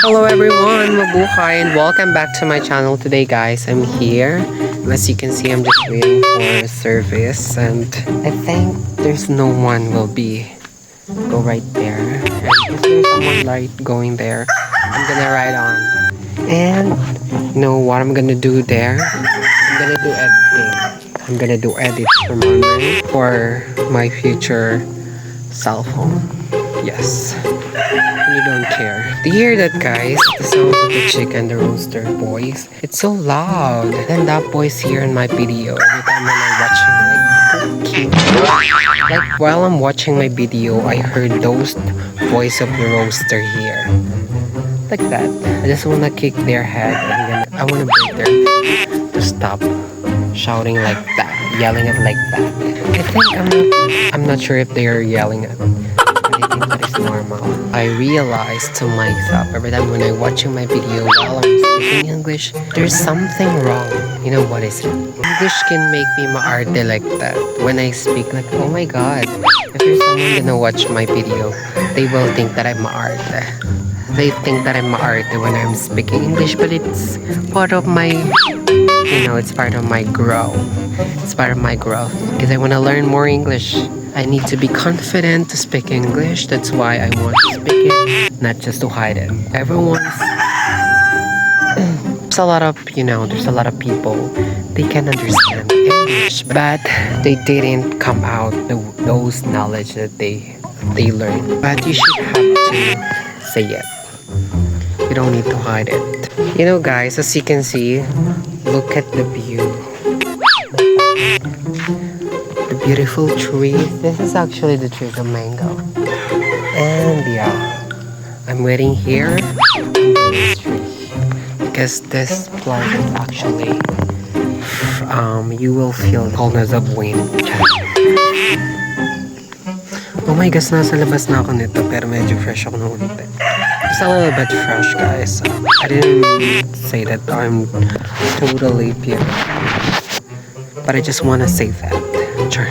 Hello everyone, mabuhay and welcome back to my channel today guys. I'm here. As you can see, I'm just waiting for service and I think there's no one will be go right there. And if there's someone right going there, I'm gonna ride on. And you know what I'm gonna do there? I'm gonna do editing. I'm gonna do edits for my future cell phone. Yes. You don't care. Do you hear that, guys? The sounds of the chicken, the rooster boys. It's so loud. And that voice here in my video every time when I'm watching, like, cute. Like while I'm watching my video, I heard those voice of the rooster here. Like that. I just wanna kick their head and I wanna break their to stop shouting like that, yelling it like that. I think I'm not sure if they are yelling at. I think that is normal. I realized to myself every time when I'm watching my video while I'm speaking English, there's something wrong. You know what is it? English can make me maarte like that. When I speak like, oh my god, if there's someone gonna watch my video, they will think that I'm maarte. They think that I'm maarte when I'm speaking English, but it's part of my, it's part of my growth. It's part of my growth because I want to learn more English. I need to be confident to speak English. That's why I want to speak it, not just to hide it. There's a lot of, there's a lot of people, they can understand English, but they didn't come out those knowledge that they learned. But you should have to say it. You don't need to hide it. You know, guys, as you can see, look at the view. The beautiful trees. This is actually the tree of mango. And yeah, I'm waiting here under this tree because this plant is actually you will feel the coldness of wind. Oh my gosh, nasa labas na ako nito pero medyo fresh ako ng unti. Just a little bit fresh, guys. I didn't say that I'm totally pure, but I just want to say that. Sure.